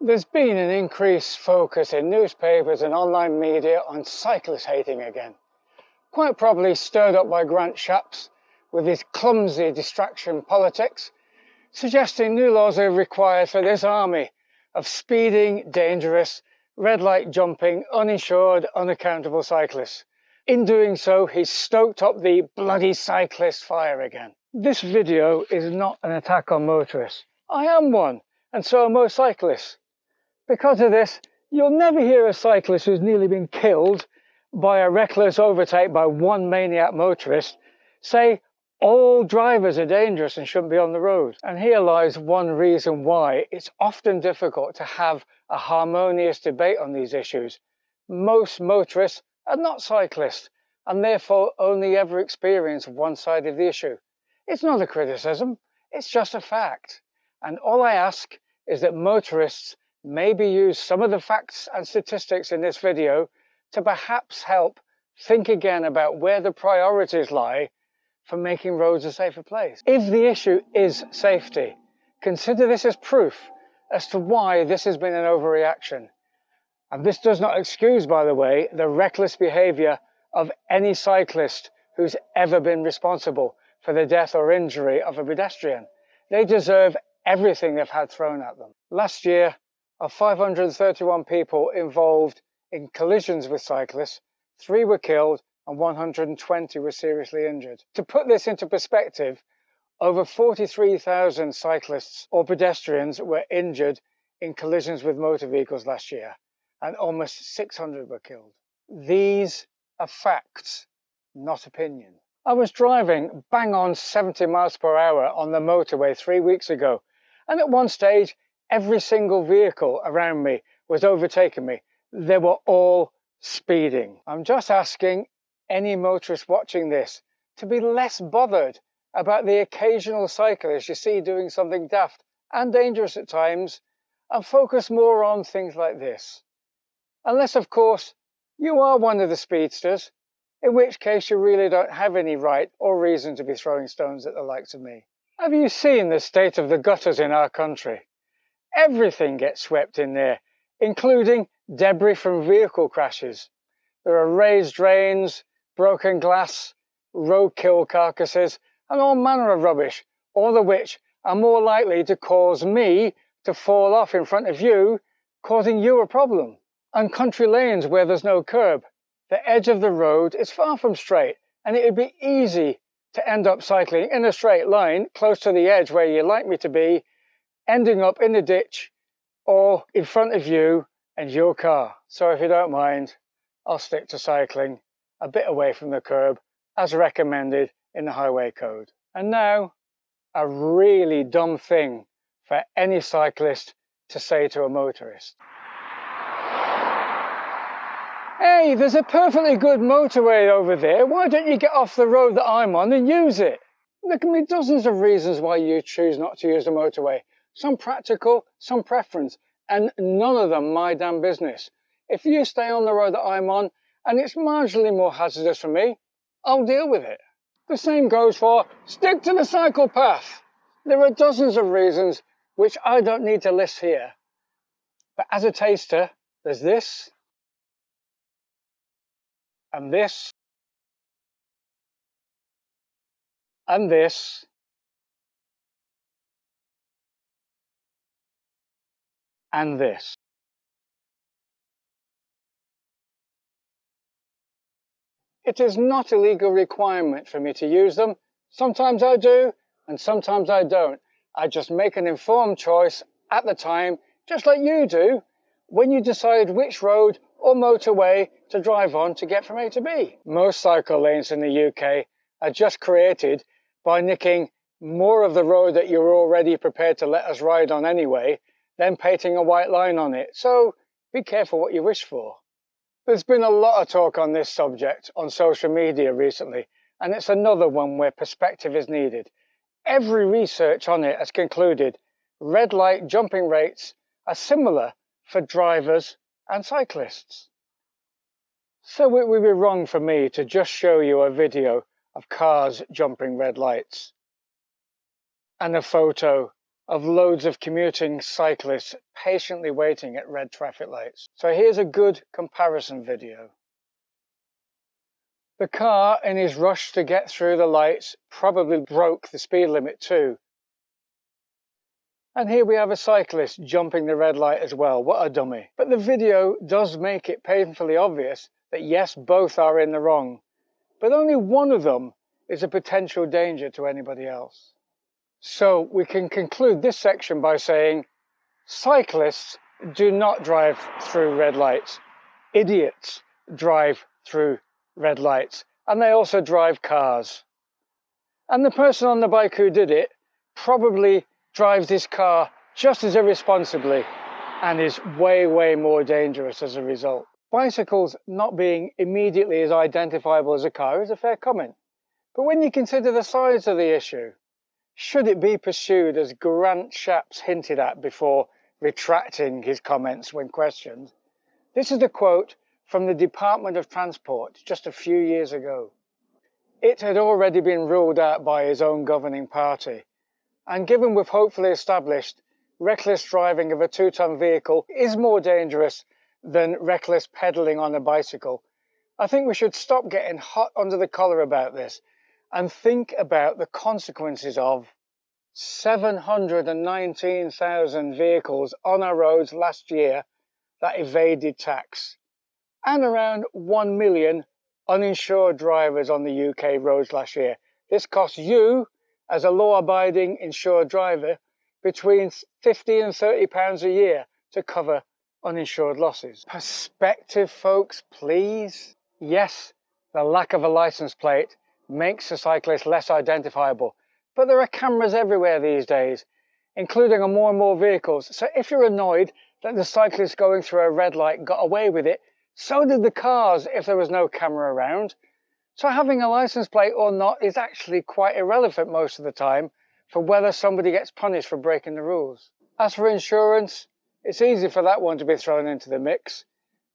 There's been an increased focus in newspapers and online media on cyclist hating again, quite probably stirred up by Shapps with his clumsy distraction politics, suggesting new laws are required for this army of speeding, dangerous, red light jumping, uninsured, unaccountable cyclists. In doing so, he's stoked up the bloody cyclist fire again. This video is not an attack on motorists. I am one, and so are most cyclists. Because of this, you'll never hear a cyclist who's nearly been killed by a reckless overtake by one maniac motorist say all drivers are dangerous and shouldn't be on the road. And here lies one reason why it's often difficult to have a harmonious debate on these issues. Most motorists are not cyclists and therefore only ever experience one side of the issue. It's not a criticism, it's just a fact. And all I ask is that motorists maybe use some of the facts and statistics in this video to perhaps help think again about where the priorities lie for making roads a safer place. If the issue is safety, consider this as proof as to why this has been an overreaction. And this does not excuse, by the way, the reckless behaviour of any cyclist who's ever been responsible for the death or injury of a pedestrian. They deserve everything they've had thrown at them. Last year, of 531 people involved in collisions with cyclists, 3 were killed and 120 were seriously injured. To put this into perspective, over 43,000 cyclists or pedestrians were injured in collisions with motor vehicles last year, and almost 600 were killed. These are facts, not opinion. I was driving bang on 70 miles per hour on the motorway 3 weeks ago, and at one stage, every single vehicle around me was overtaking me. They were all speeding. I'm just asking any motorist watching this to be less bothered about the occasional cyclist you see doing something daft and dangerous at times, and focus more on things like this. Unless, of course, you are one of the speedsters, in which case you really don't have any right or reason to be throwing stones at the likes of me. Have you seen the state of the gutters in our country? Everything gets swept in there, including debris from vehicle crashes. There are raised drains, broken glass, roadkill carcasses, and all manner of rubbish, all of which are more likely to cause me to fall off in front of you, causing you a problem. On country lanes where there's no curb, the edge of the road is far from straight, and it would be easy to end up cycling in a straight line close to the edge where you'd like me to be, ending up in the ditch or in front of you and your car. So if you don't mind, I'll stick to cycling a bit away from the curb as recommended in the highway code. And now, a really dumb thing for any cyclist to say to a motorist. Hey, there's a perfectly good motorway over there. Why don't you get off the road that I'm on and use it? There can be dozens of reasons why you choose not to use the motorway. Some practical, some preference, and none of them my damn business. If you stay on the road that I'm on, and it's marginally more hazardous for me, I'll deal with it. The same goes for stick to the cycle path. There are dozens of reasons which I don't need to list here. But as a taster, there's this, and this, and this, and this. It is not a legal requirement for me to use them. Sometimes I do, and sometimes I don't. I just make an informed choice at the time, just like you do, when you decide which road or motorway to drive on to get from A to B. Most cycle lanes in the UK are just created by nicking more of the road that you're already prepared to let us ride on anyway, then painting a white line on it. So be careful what you wish for. There's been a lot of talk on this subject on social media recently, and it's another one where perspective is needed. Every research on it has concluded red light jumping rates are similar for drivers and cyclists. So it would be wrong for me to just show you a video of cars jumping red lights and a photo of loads of commuting cyclists patiently waiting at red traffic lights. So here's a good comparison video. The car, in his rush to get through the lights, probably broke the speed limit too. And here we have a cyclist jumping the red light as well. What a dummy. But the video does make it painfully obvious that yes, both are in the wrong, but only one of them is a potential danger to anybody else. So we can conclude this section by saying cyclists do not drive through red lights. Idiots drive through red lights, and they also drive cars. And the person on the bike who did it probably drives his car just as irresponsibly and is way, way more dangerous as a result. Bicycles not being immediately as identifiable as a car is a fair comment. But when you consider the size of the issue, should it be pursued as Grant Shapps hinted at before retracting his comments when questioned? This is a quote from the Department of Transport just a few years ago. It had already been ruled out by his own governing party, and given we've hopefully established reckless driving of a 2-ton vehicle is more dangerous than reckless pedalling on a bicycle, I think we should stop getting hot under the collar about this and think about the consequences of 719,000 vehicles on our roads last year that evaded tax, and around 1 million uninsured drivers on the UK roads last year. This costs you, as a law-abiding insured driver, between £50 and £30 a year to cover uninsured losses. Perspective, folks, please. Yes, the lack of a license plate makes a cyclist less identifiable, but there are cameras everywhere these days, including on more and more vehicles. So if you're annoyed that the cyclist going through a red light got away with it, so did the cars if there was no camera around. So having a license plate or not is actually quite irrelevant most of the time for whether somebody gets punished for breaking the rules. As for insurance, it's easy for that one to be thrown into the mix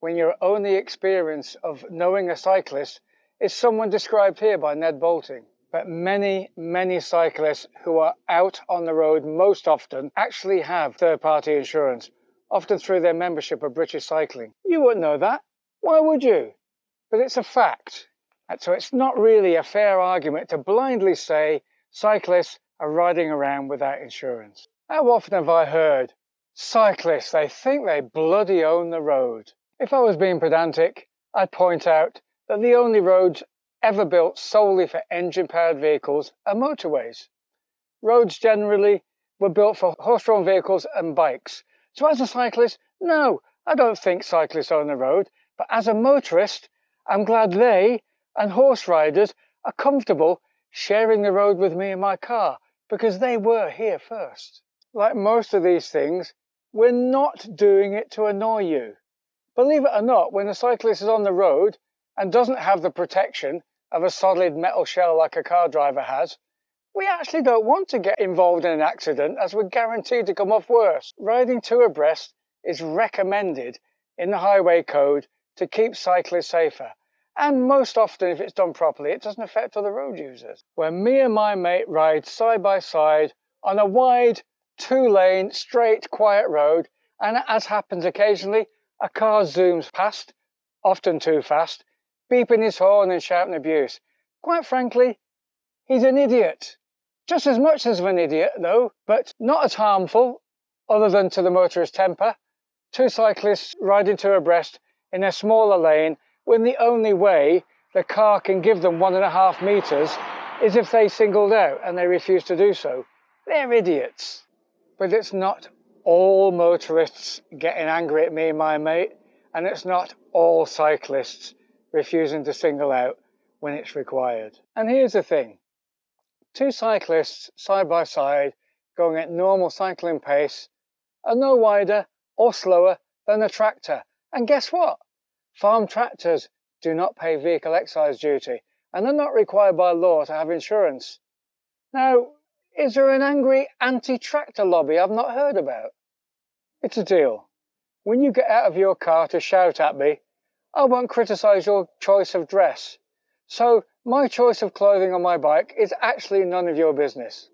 when your only experience of knowing a cyclist is someone described here by Ned Bolting. But many, many cyclists who are out on the road most often actually have third-party insurance, often through their membership of British Cycling. You wouldn't know that. Why would you? But it's a fact. And so it's not really a fair argument to blindly say cyclists are riding around without insurance. How often have I heard, cyclists, they think they bloody own the road? If I was being pedantic, I'd point out that the only roads ever built solely for engine-powered vehicles are motorways. Roads generally were built for horse-drawn vehicles and bikes. So as a cyclist, no, I don't think cyclists own the road, but as a motorist, I'm glad they and horse riders are comfortable sharing the road with me in my car, because they were here first. Like most of these things, we're not doing it to annoy you. Believe it or not, when a cyclist is on the road and doesn't have the protection of a solid metal shell like a car driver has, we actually don't want to get involved in an accident, as we're guaranteed to come off worse. Riding two abreast is recommended in the highway code to keep cyclists safer. And most often, if it's done properly, it doesn't affect other road users. When me and my mate ride side by side on a wide, 2-lane, straight, quiet road, and as happens occasionally, a car zooms past, often too fast, beeping his horn and shouting abuse. Quite frankly, he's an idiot. Just as much as an idiot, though, but not as harmful, other than to the motorist's temper. Two cyclists riding two abreast in a smaller lane when the only way the car can give them 1.5 meters is if they singled out and they refuse to do so. They're idiots. But it's not all motorists getting angry at me and my mate, and it's not all cyclists refusing to single out when it's required. And here's the thing. Two cyclists side by side going at normal cycling pace are no wider or slower than a tractor. And guess what? Farm tractors do not pay vehicle excise duty, and are not required by law to have insurance. Now, is there an angry anti-tractor lobby I've not heard about? It's a deal. When you get out of your car to shout at me, I won't criticise your choice of dress. So my choice of clothing on my bike is actually none of your business.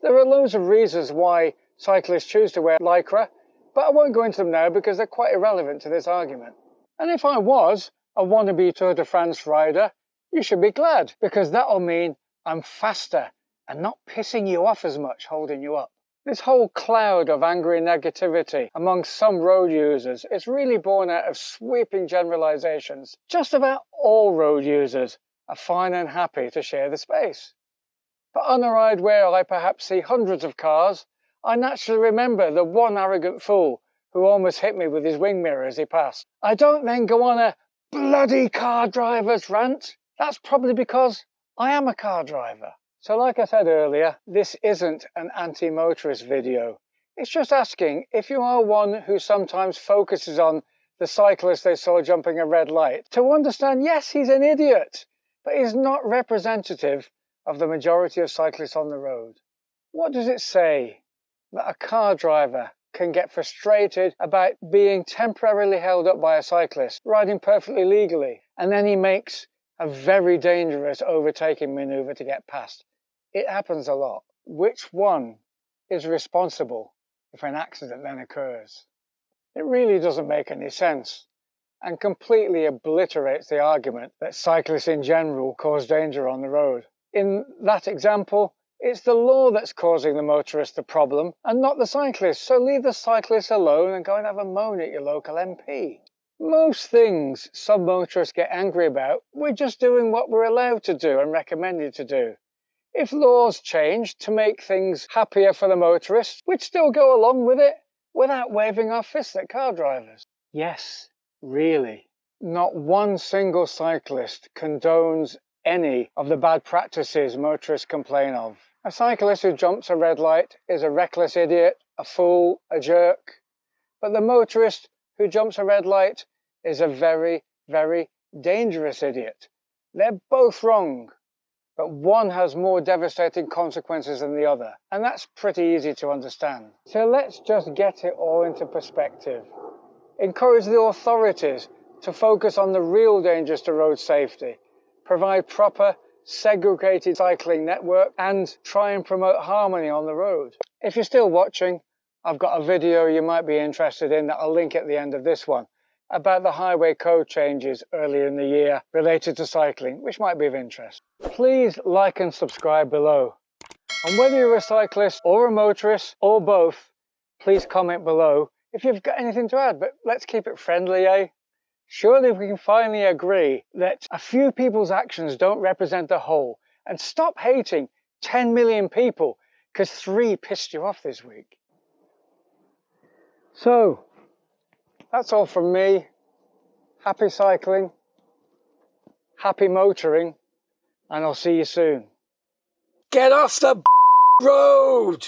There are loads of reasons why cyclists choose to wear lycra, but I won't go into them now because they're quite irrelevant to this argument. And if I was a wannabe Tour de France rider, you should be glad, because that'll mean I'm faster and not pissing you off as much holding you up. This whole cloud of angry negativity among some road users is really born out of sweeping generalizations. Just about all road users are fine and happy to share the space. But on a ride where I perhaps see hundreds of cars, I naturally remember the one arrogant fool who almost hit me with his wing mirror as he passed. I don't then go on a bloody car driver's rant. That's probably because I am a car driver. So like I said earlier, this isn't an anti-motorist video. It's just asking if you are one who sometimes focuses on the cyclist they saw jumping a red light, to understand, yes, he's an idiot, but he's not representative of the majority of cyclists on the road. What does it say that a car driver can get frustrated about being temporarily held up by a cyclist riding perfectly legally, and then he makes a very dangerous overtaking maneuver to get past? It happens a lot. Which one is responsible if an accident then occurs? It really doesn't make any sense and completely obliterates the argument that cyclists in general cause danger on the road. In that example, it's the law that's causing the motorist the problem and not the cyclist, so leave the cyclist alone and go and have a moan at your local MP. Most things some motorists get angry about, we're just doing what we're allowed to do and recommended to do. If laws changed to make things happier for the motorists, we'd still go along with it without waving our fists at car drivers. Yes, really. Not one single cyclist condones any of the bad practices motorists complain of. A cyclist who jumps a red light is a reckless idiot, a fool, a jerk. But the motorist who jumps a red light is a very, very dangerous idiot. They're both wrong, but one has more devastating consequences than the other, and that's pretty easy to understand. So let's just get it all into perspective. Encourage the authorities to focus on the real dangers to road safety, provide proper segregated cycling network, and try and promote harmony on the road. If you're still watching, I've got a video you might be interested in that I'll link at the end of this one about the highway code changes earlier in the year related to cycling, which might be of interest. Please like and subscribe below. And whether you're a cyclist or a motorist or both, please comment below if you've got anything to add, but let's keep it friendly, eh? Surely we can finally agree that a few people's actions don't represent the whole, and stop hating 10 million people because 3 pissed you off this week. So, that's all from me. Happy cycling, happy motoring, and I'll see you soon. Get off the road!